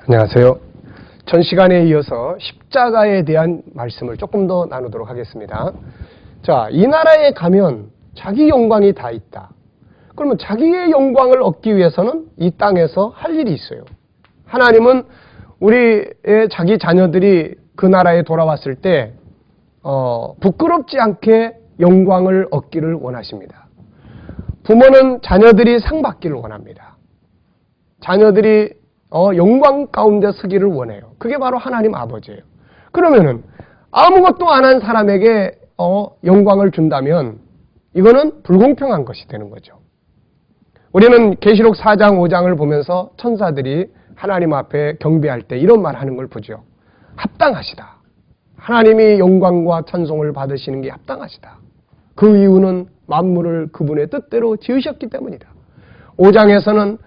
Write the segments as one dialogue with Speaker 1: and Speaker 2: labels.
Speaker 1: 안녕하세요. 전 시간에 이어서 십자가에 대한 말씀을 조금 더 나누도록 하겠습니다. 자, 이 나라에 가면 자기 영광이 다 있다. 그러면 자기의 영광을 얻기 위해서는 이 땅에서 할 일이 있어요. 하나님은 우리의 자기 자녀들이 그 나라에 돌아왔을 때 부끄럽지 않게 영광을 얻기를 원하십니다. 부모는 자녀들이 상 받기를 원합니다. 자녀들이 영광 가운데 서기를 원해요. 그게 바로 하나님 아버지예요. 그러면은 아무것도 안 한 사람에게 영광을 준다면 이거는 불공평한 것이 되는 거죠. 우리는 계시록 4장 5장을 보면서 천사들이 하나님 앞에 경배할 때 이런 말 하는 걸 보죠. 합당하시다. 하나님이 영광과 찬송을 받으시는 게 합당하시다. 그 이유는 만물을 그분의 뜻대로 지으셨기 때문이다. 5장에서는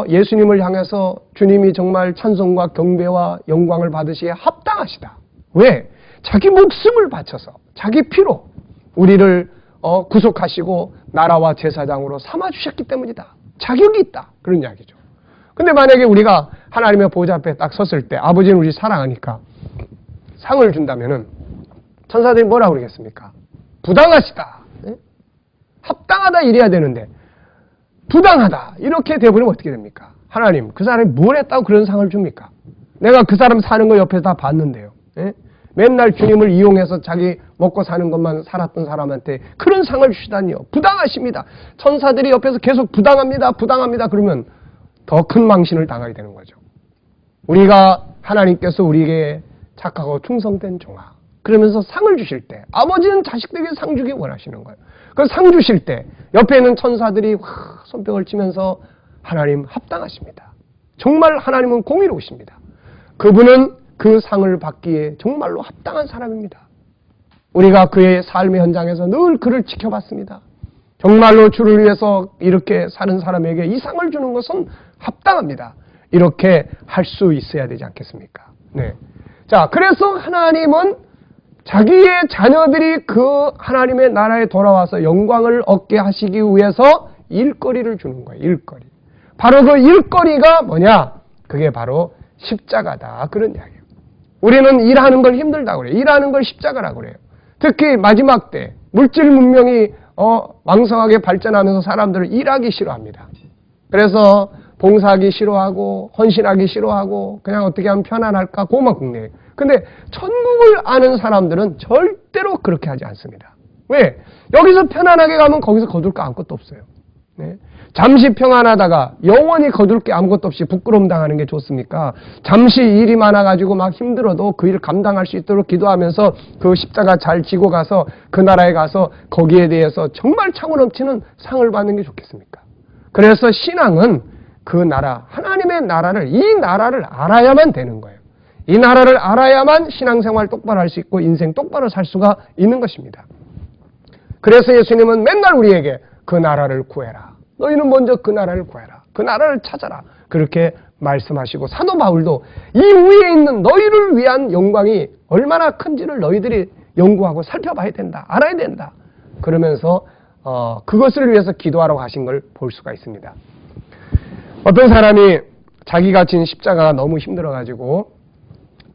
Speaker 1: 예수님을 향해서 주님이 정말 찬송과 경배와 영광을 받으시기에 합당하시다. 왜? 자기 목숨을 바쳐서 자기 피로 우리를 구속하시고 나라와 제사장으로 삼아주셨기 때문이다. 자격이 있다. 그런 이야기죠. 근데 만약에 우리가 하나님의 보좌 앞에 딱 섰을 때 아버지는 우리 사랑하니까 상을 준다면은 천사들이 뭐라고 그러겠습니까? 부당하시다. 네? 합당하다 이래야 되는데 부당하다 이렇게 돼버리면 어떻게 됩니까? 하나님 그 사람이 뭘 했다고 그런 상을 줍니까? 내가 그 사람 사는 거 옆에서 다 봤는데요. 예? 맨날 주님을 이용해서 자기 먹고 사는 것만 살았던 사람한테 그런 상을 주시다니요. 부당하십니다. 천사들이 옆에서 계속 부당합니다. 부당합니다. 그러면 더 큰 망신을 당하게 되는 거죠. 우리가 하나님께서 우리에게 착하고 충성된 종아 그러면서 상을 주실 때 아버지는 자식들에게 상 주기 원하시는 거예요. 그 상 주실 때 옆에 있는 천사들이 손뼉을 치면서 하나님 합당하십니다. 정말 하나님은 공의로우십니다. 그분은 그 상을 받기에 정말로 합당한 사람입니다. 우리가 그의 삶의 현장에서 늘 그를 지켜봤습니다. 정말로 주를 위해서 이렇게 사는 사람에게 이 상을 주는 것은 합당합니다. 이렇게 할 수 있어야 되지 않겠습니까? 네. 자, 그래서 하나님은 자기의 자녀들이 그 하나님의 나라에 돌아와서 영광을 얻게 하시기 위해서 일거리를 주는 거예요. 일거리. 바로 그 일거리가 뭐냐? 그게 바로 십자가다. 그런 이야기예요. 우리는 일하는 걸 힘들다고 그래요. 일하는 걸 십자가라고 그래요. 특히 마지막 때 물질 문명이 왕성하게 발전하면서 사람들을 일하기 싫어합니다. 그래서 봉사하기 싫어하고 헌신하기 싫어하고 그냥 어떻게 하면 편안할까 그것만 궁리해요. 근데 천국을 아는 사람들은 절대로 그렇게 하지 않습니다. 왜? 여기서 편안하게 가면 거기서 거둘 거 아무것도 없어요. 네? 잠시 평안하다가 영원히 거둘 게 아무것도 없이 부끄러움 당하는 게 좋습니까? 잠시 일이 많아가지고 막 힘들어도 그 일을 감당할 수 있도록 기도하면서 그 십자가 잘 지고 가서 그 나라에 가서 거기에 대해서 정말 차고 넘치는 상을 받는 게 좋겠습니까? 그래서 신앙은 그 나라, 하나님의 나라를, 이 나라를 알아야만 되는 거예요. 이 나라를 알아야만 신앙생활 똑바로 할 수 있고 인생 똑바로 살 수가 있는 것입니다. 그래서 예수님은 맨날 우리에게 그 나라를 구해라. 너희는 먼저 그 나라를 구해라. 그 나라를 찾아라. 그렇게 말씀하시고 사도 바울도 이 위에 있는 너희를 위한 영광이 얼마나 큰지를 너희들이 연구하고 살펴봐야 된다. 알아야 된다. 그러면서 그것을 위해서 기도하라고 하신 걸 볼 수가 있습니다. 어떤 사람이 자기가 진 십자가가 너무 힘들어가지고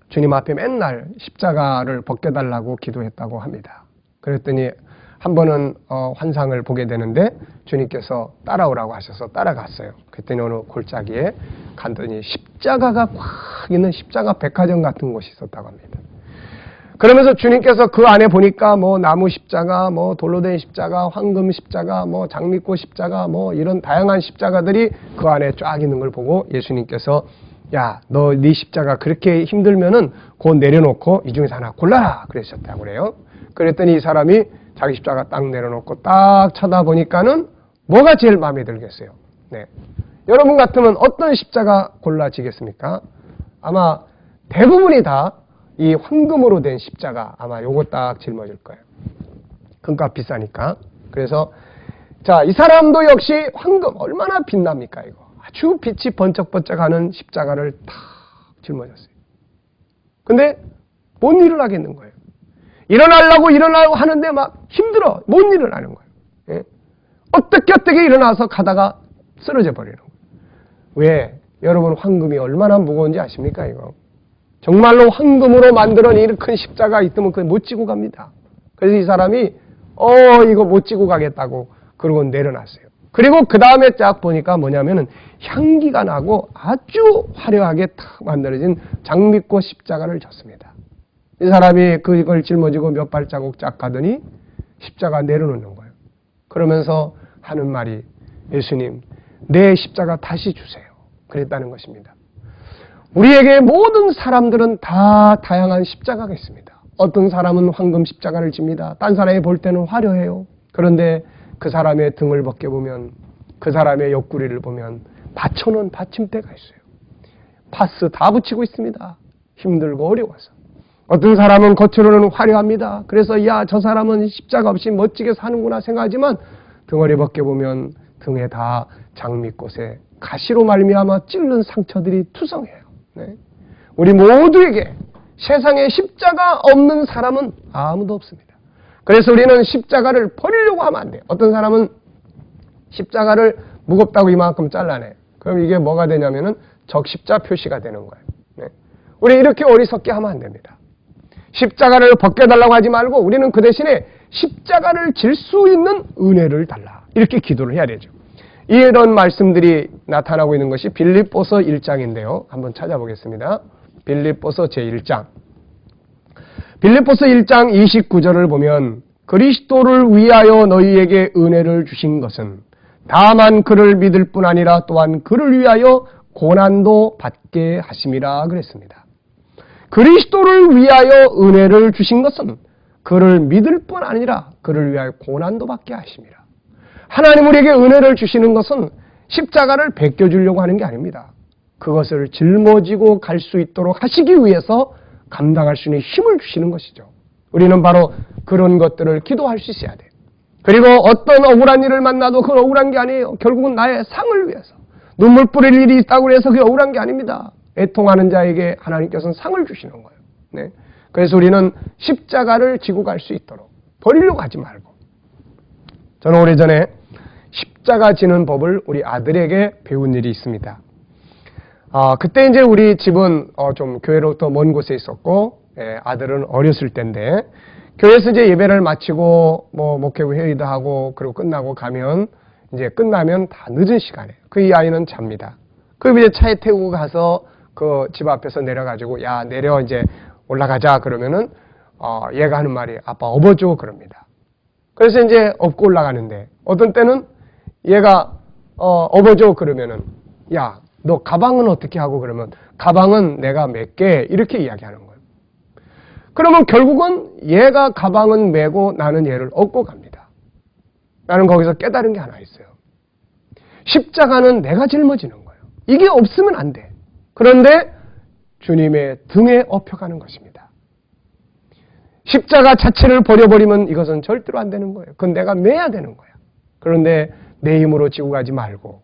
Speaker 1: 주님 앞에 맨날 십자가를 벗겨달라고 기도했다고 합니다. 그랬더니 한 번은 환상을 보게 되는데 주님께서 따라오라고 하셔서 따라갔어요. 그랬더니 어느 골짜기에 갔더니 십자가가 꽉 있는 십자가 백화점 같은 곳이 있었다고 합니다. 그러면서 주님께서 그 안에 보니까 뭐 나무 십자가, 뭐 돌로 된 십자가, 황금 십자가, 뭐 장미꽃 십자가, 뭐 이런 다양한 십자가들이 그 안에 쫙 있는 걸 보고 예수님께서 야, 너 네 십자가 그렇게 힘들면은 그거 내려놓고 이 중에서 하나 골라라 그러셨다고 그래요. 그랬더니 이 사람이 자기 십자가 딱 내려놓고 딱 쳐다보니까는 뭐가 제일 마음에 들겠어요? 네. 여러분 같으면 어떤 십자가 골라지겠습니까? 아마 대부분이 다 이 황금으로 된 십자가 아마 요거 딱 짊어질 거예요. 금값 비싸니까. 그래서 자, 이 사람도 역시 황금 얼마나 빛납니까 이거. 아주 빛이 번쩍번쩍하는 십자가를 탁 짊어졌어요. 근데 못 일어나겠는 거예요. 일어나려고 하는데 막 힘들어. 못 일어나는 거예요. 예? 어떻게 일어나서 가다가 쓰러져 버리는 거예요. 왜? 여러분 황금이 얼마나 무거운지 아십니까 이거? 정말로 황금으로 만들어낸 이렇게 큰 십자가 있으면 그걸 못 지고 갑니다. 그래서 이 사람이 이거 못 지고 가겠다고 그러고 내려놨어요. 그리고 그 다음에 쫙 보니까 뭐냐면은 향기가 나고 아주 화려하게 탁 만들어진 장미꽃 십자가를 졌습니다. 이 사람이 그걸 짊어지고 몇 발자국 쫙 가더니 십자가 내려놓는 거예요. 그러면서 하는 말이 예수님 내 십자가 다시 주세요. 그랬다는 것입니다. 우리에게 모든 사람들은 다 다양한 십자가가 있습니다. 어떤 사람은 황금 십자가를 집니다. 딴 사람이 볼 때는 화려해요. 그런데 그 사람의 등을 벗겨보면 그 사람의 옆구리를 보면 받쳐놓은 받침대가 있어요. 파스 다 붙이고 있습니다. 힘들고 어려워서. 어떤 사람은 겉으로는 화려합니다. 그래서 야, 저 사람은 십자가 없이 멋지게 사는구나 생각하지만 등허리 벗겨보면 등에 다 장미꽃에 가시로 말미암아 찔른 상처들이 투성해요. 네. 우리 모두에게 세상에 십자가 없는 사람은 아무도 없습니다. 그래서 우리는 십자가를 버리려고 하면 안 돼요. 어떤 사람은 십자가를 무겁다고 이만큼 잘라내요. 그럼 이게 뭐가 되냐면은 적십자 표시가 되는 거예요. 네. 우리 이렇게 어리석게 하면 안 됩니다. 십자가를 벗겨달라고 하지 말고 우리는 그 대신에 십자가를 질 수 있는 은혜를 달라. 이렇게 기도를 해야 되죠. 이런 말씀들이 나타나고 있는 것이 빌립보서 1장인데요. 한번 찾아보겠습니다. 빌립보서 제1장. 빌립보서 1장 29절을 보면 그리스도를 위하여 너희에게 은혜를 주신 것은 다만 그를 믿을 뿐 아니라 또한 그를 위하여 고난도 받게 하심이라 그랬습니다. 그리스도를 위하여 은혜를 주신 것은 그를 믿을 뿐 아니라 그를 위하여 고난도 받게 하심이라. 하나님 우리에게 은혜를 주시는 것은 십자가를 벗겨주려고 하는 게 아닙니다. 그것을 짊어지고 갈 수 있도록 하시기 위해서 감당할 수 있는 힘을 주시는 것이죠. 우리는 바로 그런 것들을 기도할 수 있어야 돼요. 그리고 어떤 억울한 일을 만나도 그건 억울한 게 아니에요. 결국은 나의 상을 위해서. 눈물 뿌릴 일이 있다고 해서 그게 억울한 게 아닙니다. 애통하는 자에게 하나님께서는 상을 주시는 거예요. 네. 그래서 우리는 십자가를 지고 갈 수 있도록 버리려고 하지 말고. 저는 오래전에 십자가 지는 법을 우리 아들에게 배운 일이 있습니다. 그때 이제 우리 집은 좀 교회로부터 먼 곳에 있었고, 아들은 어렸을 때인데, 교회에서 이제 예배를 마치고, 목회부 회의도 하고, 그리고 끝나고 가면, 이제 끝나면 다 늦은 시간에, 이 아이는 잡니다. 그럼 이제 차에 태우고 가서 그 집 앞에서 내려가지고, 야, 내려 이제 올라가자. 그러면은, 얘가 하는 말이, 아빠 업어줘. 그럽니다. 그래서 이제 업고 올라가는데, 어떤 때는 얘가, 업어줘. 그러면은, 야, 너 가방은 어떻게 하고 그러면 가방은 내가 맬게 이렇게 이야기하는 거예요. 그러면 결국은 얘가 가방은 메고 나는 얘를 업고 갑니다. 나는 거기서 깨달은 게 하나 있어요. 십자가는 내가 짊어지는 거예요. 이게 없으면 안 돼. 그런데 주님의 등에 업혀가는 것입니다. 십자가 자체를 버려버리면 이것은 절대로 안 되는 거예요. 그건 내가 메야 되는 거야. 그런데 내 힘으로 지고 가지 말고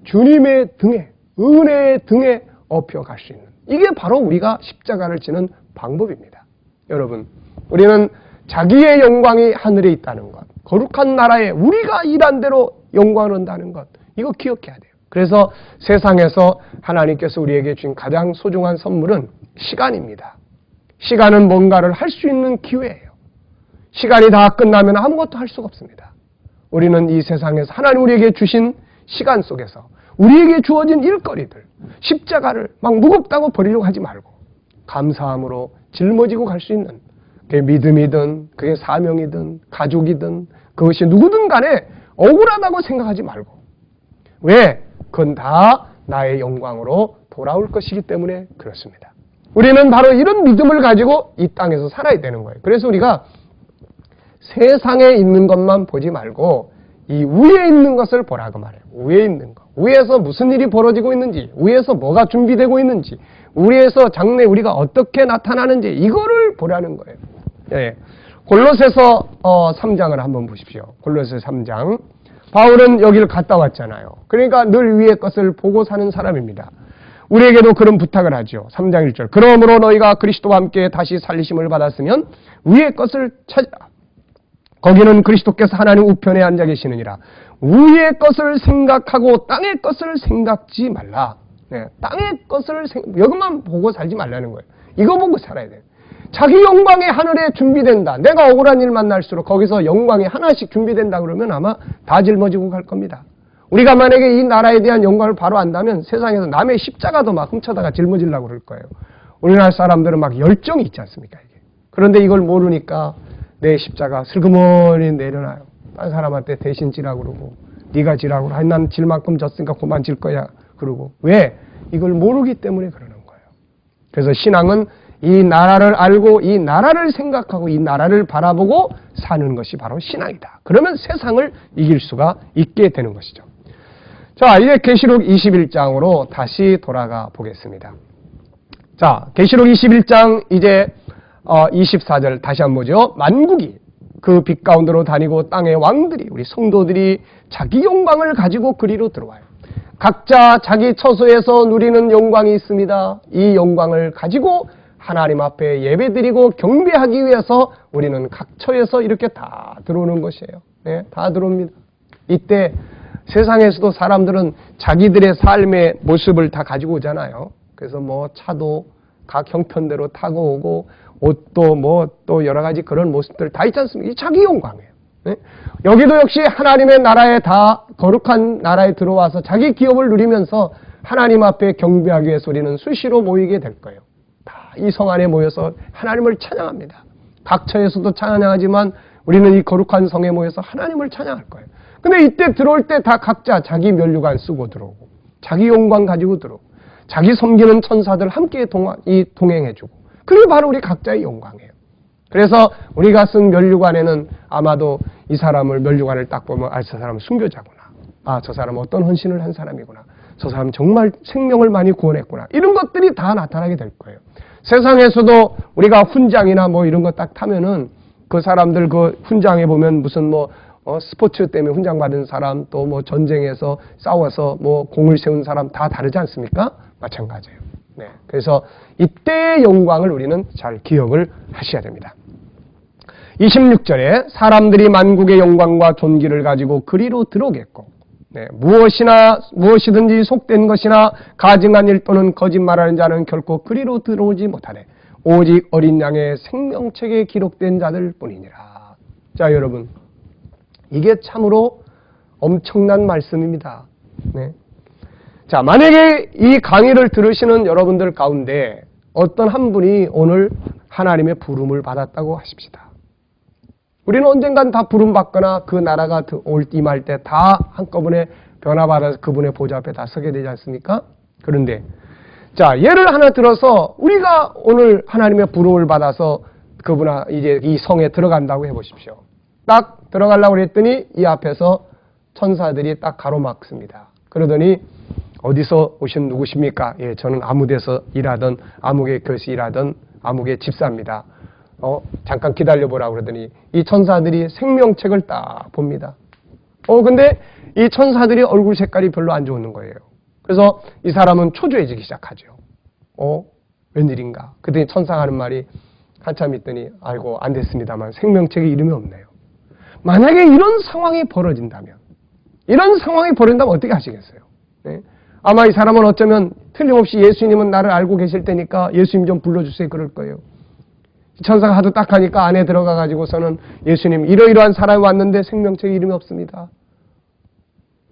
Speaker 1: 주님의 등에 은혜의 등에 업혀갈 수 있는 이게 바로 우리가 십자가를 지는 방법입니다. 여러분 우리는 자기의 영광이 하늘에 있다는 것 거룩한 나라에 우리가 일한 대로 영광을 얻는다는 것 이거 기억해야 돼요. 그래서 세상에서 하나님께서 우리에게 주신 가장 소중한 선물은 시간입니다. 시간은 뭔가를 할 수 있는 기회예요. 시간이 다 끝나면 아무것도 할 수가 없습니다. 우리는 이 세상에서 하나님 우리에게 주신 시간 속에서 우리에게 주어진 일거리들, 십자가를 막 무겁다고 버리려고 하지 말고 감사함으로 짊어지고 갈 수 있는 그게 믿음이든 그게 사명이든 가족이든 그것이 누구든 간에 억울하다고 생각하지 말고 왜? 그건 다 나의 영광으로 돌아올 것이기 때문에 그렇습니다. 우리는 바로 이런 믿음을 가지고 이 땅에서 살아야 되는 거예요. 그래서 우리가 세상에 있는 것만 보지 말고 이 위에 있는 것을 보라고 말해요. 위에 있는 것. 위에서 무슨 일이 벌어지고 있는지, 위에서 뭐가 준비되고 있는지, 위에서 장래 우리가 어떻게 나타나는지 이거를 보라는 거예요. 예. 골로새서 3장을 한번 보십시오. 골로새 3장. 바울은 여기를 갔다 왔잖아요. 그러니까 늘 위의 것을 보고 사는 사람입니다. 우리에게도 그런 부탁을 하죠. 3장 1절. 그러므로 너희가 그리스도와 함께 다시 살리심을 받았으면 위의 것을 찾으라. 거기는 그리스도께서 하나님 우편에 앉아 계시느니라. 위의 것을 생각하고 땅의 것을 생각지 말라. 네, 땅의 것을 이것만 보고 살지 말라는 거예요. 이거 보고 살아야 돼요. 자기 영광이 하늘에 준비된다. 내가 억울한 일 만날수록 거기서 영광이 하나씩 준비된다 그러면 아마 다 짊어지고 갈 겁니다. 우리가 만약에 이 나라에 대한 영광을 바로 안다면 세상에서 남의 십자가도 막 훔쳐다가 짊어지려고 그럴 거예요. 우리나라 사람들은 막 열정이 있지 않습니까? 이게. 그런데 이걸 모르니까 내 십자가 슬그머니 내려놔요. 딴 사람한테 대신 지라고 그러고 네가 지라고 그러고 난 질 만큼 졌으니까 그만 질 거야 그러고. 왜? 이걸 모르기 때문에 그러는 거예요. 그래서 신앙은 이 나라를 알고 이 나라를 생각하고 이 나라를 바라보고 사는 것이 바로 신앙이다. 그러면 세상을 이길 수가 있게 되는 것이죠. 자, 이제 계시록 21장으로 다시 돌아가 보겠습니다. 자, 계시록 21장 이제 24절 다시 한번 보죠. 만국이 그 빛 가운데로 다니고 땅의 왕들이 우리 성도들이 자기 영광을 가지고 그리로 들어와요. 각자 자기 처소에서 누리는 영광이 있습니다. 이 영광을 가지고 하나님 앞에 예배드리고 경배하기 위해서 우리는 각 처에서 이렇게 다 들어오는 것이에요. 네, 다 들어옵니다. 이때 세상에서도 사람들은 자기들의 삶의 모습을 다 가지고 오잖아요. 그래서 뭐 차도 각 형편대로 타고 오고 옷도 뭐 또 여러 가지 그런 모습들 다 있지 않습니까? 이 자기 영광이에요. 네? 여기도 역시 하나님의 나라에 다 거룩한 나라에 들어와서 자기 기업을 누리면서 하나님 앞에 경배하기 위해서 우리는 수시로 모이게 될 거예요. 다 이 성 안에 모여서 하나님을 찬양합니다. 각 처에서도 찬양하지만 우리는 이 거룩한 성에 모여서 하나님을 찬양할 거예요. 근데 이때 들어올 때 다 각자 자기 면류관 쓰고 들어오고 자기 영광 가지고 들어오고 자기 섬기는 천사들 함께 동행해주고 그게 바로 우리 각자의 영광이에요. 그래서 우리가 쓴 면류관에는 아마도 이 사람을 면류관을 딱 보면 저 사람은 순교자구나. 저 사람은 어떤 헌신을 한 사람이구나. 저 사람은 정말 생명을 많이 구원했구나. 이런 것들이 다 나타나게 될 거예요. 세상에서도 우리가 훈장이나 뭐 이런 거 딱 타면은 그 사람들 그 훈장에 보면 무슨 뭐 스포츠 때문에 훈장 받은 사람 또 뭐 전쟁에서 싸워서 뭐 공을 세운 사람 다 다르지 않습니까? 마찬가지예요. 네. 그래서 이때의 영광을 우리는 잘 기억을 하셔야 됩니다. 26절에 사람들이 만국의 영광과 존귀를 가지고 그리로 들어오겠고 네. 무엇이든지 속된 것이나 가증한 일 또는 거짓말하는 자는 결코 그리로 들어오지 못하네. 오직 어린 양의 생명책에 기록된 자들 뿐이니라. 자, 여러분. 이게 참으로 엄청난 말씀입니다. 네. 자, 만약에 이 강의를 들으시는 여러분들 가운데 어떤 한 분이 오늘 하나님의 부름을 받았다고 하십시다. 우리는 언젠간 다 부름받거나 그 나라가 임할 때 다 한꺼번에 변화받아서 그분의 보좌 앞에 다 서게 되지 않습니까? 그런데 자, 예를 하나 들어서 우리가 오늘 하나님의 부름을 받아서 그분아 이제 이 성에 들어간다고 해보십시오. 딱 들어가려고 했더니 이 앞에서 천사들이 딱 가로막습니다. 그러더니 어디서 오신 누구십니까? 예, 저는 아무데서 일하던 아무개 교시 일하던 아무개 집사입니다. 잠깐 기다려보라고 그러더니 이 천사들이 생명책을 딱 봅니다. 근데 이 천사들이 얼굴 색깔이 별로 안 좋은 거예요. 그래서 이 사람은 초조해지기 시작하죠. 웬일인가? 그랬더니 천사가 하는 말이 한참 있더니 아이고 안 됐습니다만 생명책에 이름이 없네요. 만약에 이런 상황이 벌어진다면 어떻게 하시겠어요? 네? 아마 이 사람은 어쩌면 틀림없이 예수님은 나를 알고 계실 테니까 예수님 좀 불러주세요 그럴 거예요. 천사가 하도 딱 하니까 안에 들어가 가지고서는 예수님 이러이러한 사람이 왔는데 생명책에 이름이 없습니다.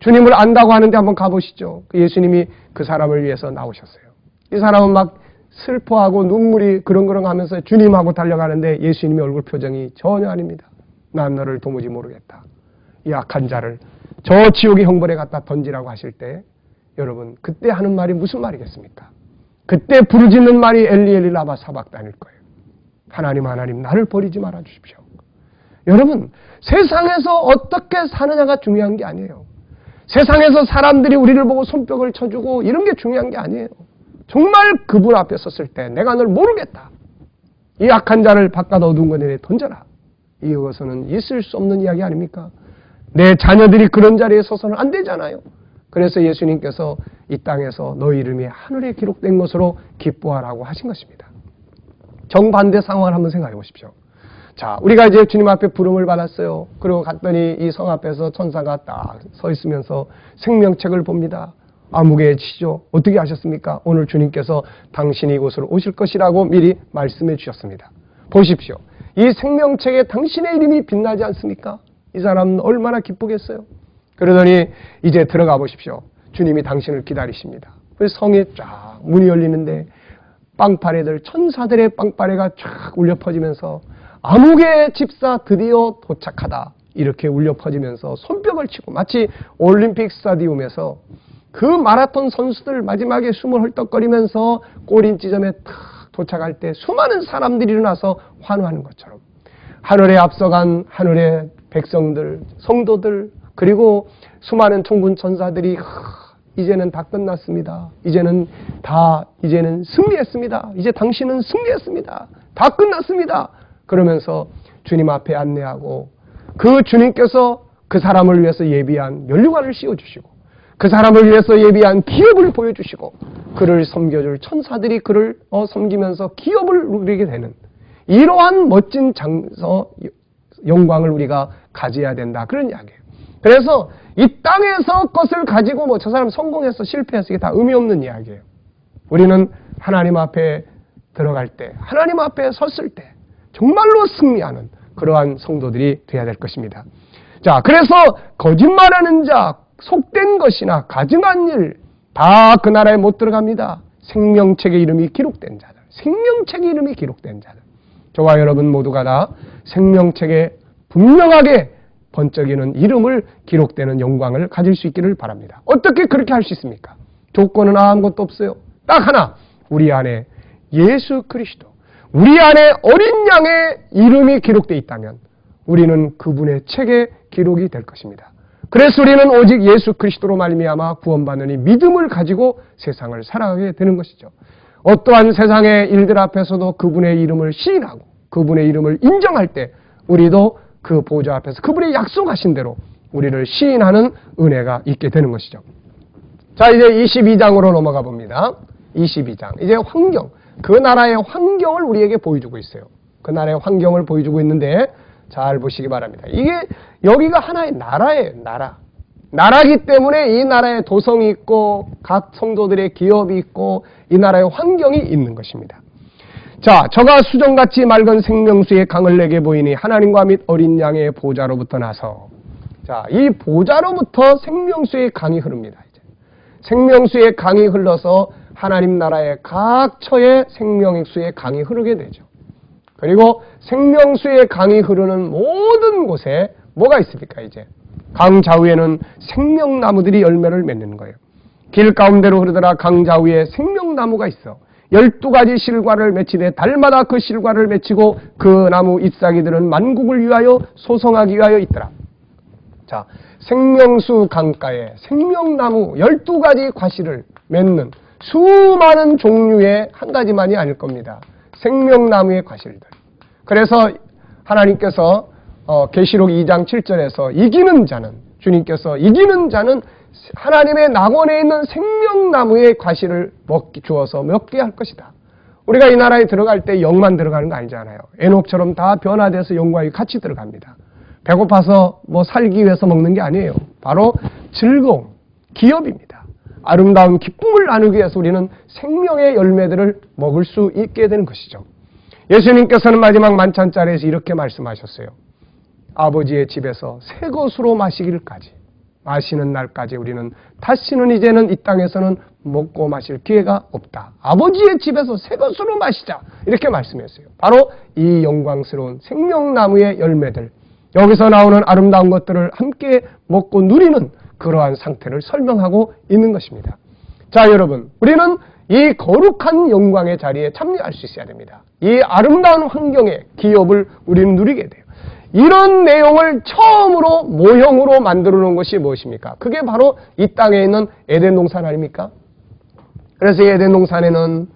Speaker 1: 주님을 안다고 하는데 한번 가보시죠. 예수님이 그 사람을 위해서 나오셨어요. 이 사람은 막 슬퍼하고 눈물이 그렁그렁 하면서 주님하고 달려가는데 예수님의 얼굴 표정이 전혀 아닙니다. 난 너를 도무지 모르겠다. 이 악한 자를 저 지옥의 형벌에 갖다 던지라고 하실 때 여러분 그때 하는 말이 무슨 말이겠습니까? 그때 부르짖는 말이 엘리 엘리 라마 사박단일 거예요. 하나님 하나님 나를 버리지 말아 주십시오. 여러분 세상에서 어떻게 사느냐가 중요한 게 아니에요. 세상에서 사람들이 우리를 보고 손뼉을 쳐주고 이런 게 중요한 게 아니에요. 정말 그분 앞에 섰을 때 내가 널 모르겠다. 이 악한 자를 바깥 어두운 곳에 던져라. 이것은 있을 수 없는 이야기 아닙니까? 내 자녀들이 그런 자리에 서서는 안 되잖아요. 그래서 예수님께서 이 땅에서 너희 이름이 하늘에 기록된 것으로 기뻐하라고 하신 것입니다. 정반대 상황을 한번 생각해 보십시오. 자, 우리가 이제 주님 앞에 부름을 받았어요. 그리고 갔더니 이 성 앞에서 천사가 딱 서 있으면서 생명책을 봅니다. 암흑의 지죠. 어떻게 하셨습니까? 오늘 주님께서 당신이 이곳으로 오실 것이라고 미리 말씀해 주셨습니다. 보십시오. 이 생명책에 당신의 이름이 빛나지 않습니까? 이 사람은 얼마나 기쁘겠어요. 그러더니 이제 들어가 보십시오. 주님이 당신을 기다리십니다. 그래서 성에 쫙 문이 열리는데 빵파레들, 천사들의 빵파레가 쫙 울려 퍼지면서 암흑의 집사 드디어 도착하다. 이렇게 울려 퍼지면서 손뼉을 치고 마치 올림픽 스타디움에서 그 마라톤 선수들 마지막에 숨을 헐떡거리면서 골인 지점에 탁 도착할 때 수많은 사람들이 일어나서 환호하는 것처럼 하늘에 앞서간 하늘의 백성들, 성도들, 그리고 수많은 천군 천사들이 이제는 다 끝났습니다. 이제는 승리했습니다. 이제 당신은 승리했습니다. 다 끝났습니다. 그러면서 주님 앞에 안내하고 그 주님께서 그 사람을 위해서 예비한 면류관을 씌워주시고 그 사람을 위해서 예비한 기업을 보여주시고 그를 섬겨줄 천사들이 그를 섬기면서 기업을 누리게 되는 이러한 멋진 영광을 우리가 가져야 된다. 그런 이야기예요. 그래서 이 땅에서 것을 가지고 뭐 저 사람 성공해서 실패해서 이게 다 의미 없는 이야기예요. 우리는 하나님 앞에 들어갈 때, 하나님 앞에 섰을 때 정말로 승리하는 그러한 성도들이 되어야 될 것입니다. 자, 그래서 거짓말하는 자, 속된 것이나 가증한 일 다 그 나라에 못 들어갑니다. 생명책의 이름이 기록된 자들, 생명책의 이름이 기록된 자들. 저와 여러분 모두가 다 생명책에 분명하게 번쩍이는 이름을 기록되는 영광을 가질 수 있기를 바랍니다. 어떻게 그렇게 할 수 있습니까? 조건은 아무것도 없어요. 딱 하나, 우리 안에 예수 그리스도, 우리 안에 어린 양의 이름이 기록되어 있다면 우리는 그분의 책에 기록이 될 것입니다. 그래서 우리는 오직 예수 그리스도로 말미암아 구원받는 이 믿음을 가지고 세상을 살아가게 되는 것이죠. 어떠한 세상의 일들 앞에서도 그분의 이름을 시인하고 그분의 이름을 인정할 때 우리도 그 보좌 앞에서 그분의 약속하신 대로 우리를 시인하는 은혜가 있게 되는 것이죠. 자, 이제 22장으로 넘어가 봅니다. 22장. 이제 환경, 그 나라의 환경을 우리에게 보여주고 있어요. 그 나라의 환경을 보여주고 있는데 잘 보시기 바랍니다. 이게 여기가 하나의 나라예요. 나라기 때문에 이 나라에 도성이 있고 각 성도들의 기업이 있고 이 나라의 환경이 있는 것입니다. 자, 저가 수정같이 맑은 생명수의 강을 내게 보이니 하나님과 및 어린 양의 보좌로부터 나서, 자, 이 보좌로부터 생명수의 강이 흐릅니다. 이제 생명수의 강이 흘러서 하나님 나라의 각 처에 생명수의 강이 흐르게 되죠. 그리고 생명수의 강이 흐르는 모든 곳에 뭐가 있습니까? 이제 강 좌우에는 생명나무들이 열매를 맺는 거예요. 길 가운데로 흐르더라 강 좌우에 생명나무가 있어 12가지 실과를 맺히되 달마다 그 실과를 맺히고 그 나무 잎사귀들은 만국을 위하여 소성하기 위하여 있더라. 자, 생명수 강가에 생명나무 12가지 과실을 맺는 수많은 종류의 한 가지만이 아닐 겁니다. 생명나무의 과실들. 그래서 하나님께서 계시록 2장 7절에서 이기는 자는, 주님께서 이기는 자는 하나님의 낙원에 있는 생명나무의 과실을 주어서 먹게 할 것이다. 우리가 이 나라에 들어갈 때 영만 들어가는 거 아니잖아요. 에녹처럼 다 변화돼서 영과 같이 들어갑니다. 배고파서 뭐 살기 위해서 먹는 게 아니에요. 바로 즐거움, 기업입니다. 아름다운 기쁨을 나누기 위해서 우리는 생명의 열매들을 먹을 수 있게 되는 것이죠. 예수님께서는 마지막 만찬자리에서 이렇게 말씀하셨어요. 아버지의 집에서 새 것으로 마시기를까지, 마시는 날까지 우리는 다시는 이제는 이 땅에서는 먹고 마실 기회가 없다. 아버지의 집에서 새 것으로 마시자. 이렇게 말씀했어요. 바로 이 영광스러운 생명나무의 열매들, 여기서 나오는 아름다운 것들을 함께 먹고 누리는 그러한 상태를 설명하고 있는 것입니다. 자, 여러분, 우리는 이 거룩한 영광의 자리에 참여할 수 있어야 됩니다. 이 아름다운 환경의 기업을 우리는 누리게 돼요. 이런 내용을 처음으로 모형으로 만들어 놓은 것이 무엇입니까? 그게 바로 이 땅에 있는 에덴 동산 아닙니까? 그래서 이 에덴 동산에는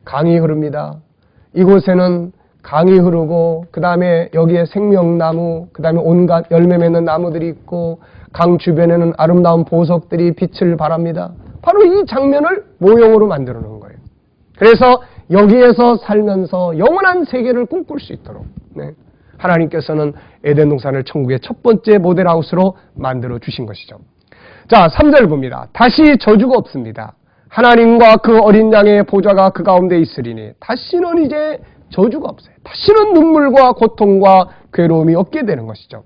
Speaker 1: 강이 흐릅니다. 이곳에는 강이 흐르고 그 다음에 여기에 생명나무, 그 다음에 온갖 열매 맺는 나무들이 있고 강 주변에는 아름다운 보석들이 빛을 발합니다. 바로 이 장면을 모형으로 만들어 놓은 거예요. 그래서 여기에서 살면서 영원한 세계를 꿈꿀 수 있도록 하나님께서는 에덴 동산을 천국의 첫 번째 모델하우스로 만들어 주신 것이죠. 자, 3절 봅니다. 다시 저주가 없습니다. 하나님과 그 어린 양의 보좌가 그 가운데 있으리니 다시는 이제 저주가 없어요. 다시는 눈물과 고통과 괴로움이 없게 되는 것이죠.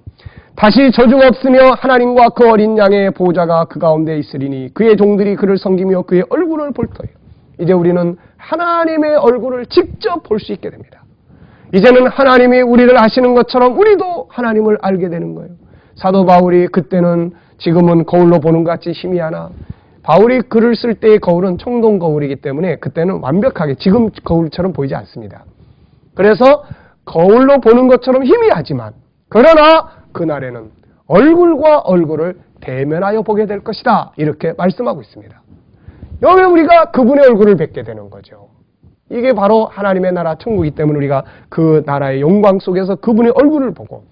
Speaker 1: 다시 저주가 없으며 하나님과 그 어린 양의 보좌가 그 가운데 있으리니 그의 종들이 그를 섬기며 그의 얼굴을 볼 터이요. 이제 우리는 하나님의 얼굴을 직접 볼 수 있게 됩니다. 이제는 하나님이 우리를 아시는 것처럼 우리도 하나님을 알게 되는 거예요. 사도 바울이 그때는 지금은 거울로 보는 것 같이 희미하나 바울이 글을 쓸 때의 거울은 청동 거울이기 때문에 그때는 완벽하게 지금 거울처럼 보이지 않습니다. 그래서 거울로 보는 것처럼 희미하지만 그러나 그날에는 얼굴과 얼굴을 대면하여 보게 될 것이다. 이렇게 말씀하고 있습니다. 여기 우리가 그분의 얼굴을 뵙게 되는 거죠. 이게 바로 하나님의 나라 천국이기 때문에 우리가 그 나라의 영광 속에서 그분의 얼굴을 보고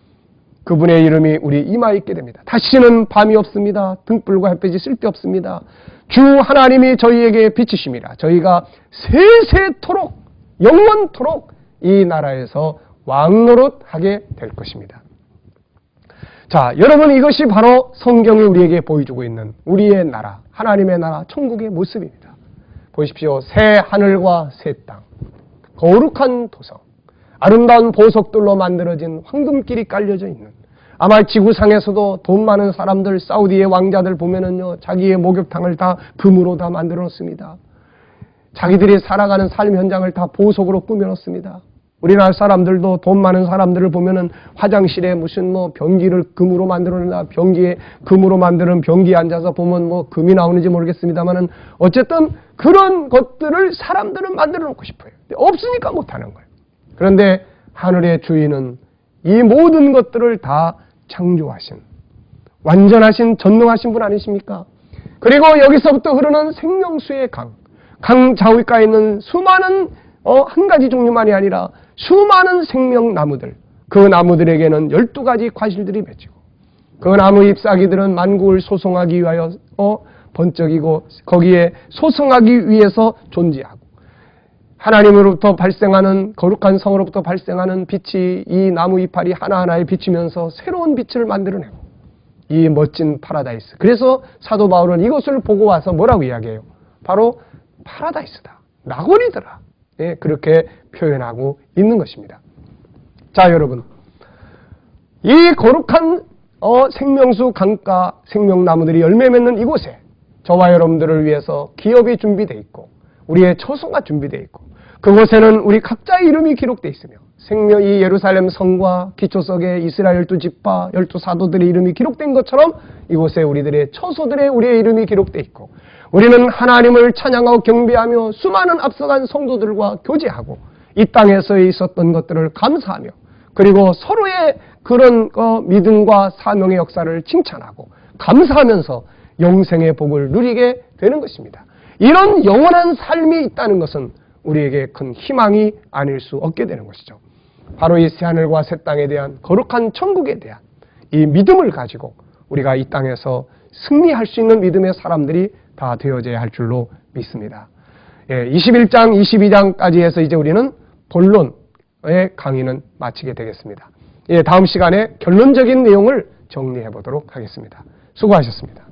Speaker 1: 그분의 이름이 우리 이마에 있게 됩니다. 다시는 밤이 없습니다. 등불과 햇빛이 쓸데없습니다. 주 하나님이 저희에게 비치심이라 저희가 세세토록 영원토록 이 나라에서 왕노릇하게 될 것입니다. 자, 여러분 이것이 바로 성경이 우리에게 보여주고 있는 우리의 나라, 하나님의 나라, 천국의 모습입니다. 보십시오. 새 하늘과 새 땅, 거룩한 도성, 아름다운 보석들로 만들어진 황금길이 깔려져 있는 아마 지구상에서도 돈 많은 사람들, 사우디의 왕자들 보면은요, 자기의 목욕탕을 다 금으로 다 만들어 놓습니다. 자기들이 살아가는 삶 현장을 다 보석으로 꾸며 놓습니다. 우리나라 사람들도 돈 많은 사람들을 보면은 화장실에 무슨 변기를 금으로 만들어낸다, 변기에 금으로 만드는 변기에 앉아서 보면 금이 나오는지 모르겠습니다만은 어쨌든 그런 것들을 사람들은 만들어 놓고 싶어요. 없으니까 못하는 거예요. 그런데 하늘의 주인은 이 모든 것들을 다 창조하신, 완전하신, 전능하신 분 아니십니까? 그리고 여기서부터 흐르는 생명수의 강 좌우가에 있는 수많은 한 가지 종류만이 아니라 수많은 생명나무들, 그 나무들에게는 12가지 과실들이 맺히고 그 나무 잎사귀들은 만국을 소송하기 위하여 번쩍이고 거기에 소송하기 위해서 존재하고 하나님으로부터 발생하는 거룩한 성으로부터 발생하는 빛이 이 나무 이파리 하나하나에 비치면서 새로운 빛을 만들어내고 이 멋진 파라다이스. 그래서 사도 바울은 이것을 보고 와서 뭐라고 이야기해요? 바로 파라다이스다. 낙원이더라. 예, 그렇게 표현하고 있는 것입니다. 자, 여러분. 이 거룩한 생명수 강가 생명나무들이 열매 맺는 이곳에 저와 여러분들을 위해서 기업이 준비되어 있고 우리의 처소가 준비되어 있고 그곳에는 우리 각자의 이름이 기록되어 있으며 이 예루살렘 성과 기초석에 이스라엘 12지파 12사도들의 이름이 기록된 것처럼 이곳에 우리들의 처소들의 우리의 이름이 기록되어 있고 우리는 하나님을 찬양하고 경배하며 수많은 앞서간 성도들과 교제하고 이 땅에서 있었던 것들을 감사하며 그리고 서로의 그런 믿음과 사명의 역사를 칭찬하고 감사하면서 영생의 복을 누리게 되는 것입니다. 이런 영원한 삶이 있다는 것은 우리에게 큰 희망이 아닐 수 없게 되는 것이죠. 바로 이 새하늘과 새 땅에 대한 거룩한 천국에 대한 이 믿음을 가지고 우리가 이 땅에서 승리할 수 있는 믿음의 사람들이 다 되어져야 할 줄로 믿습니다. 21장, 22장까지 해서 이제 우리는 본론의 강의는 마치게 되겠습니다. 다음 시간에 결론적인 내용을 정리해 보도록 하겠습니다. 수고하셨습니다.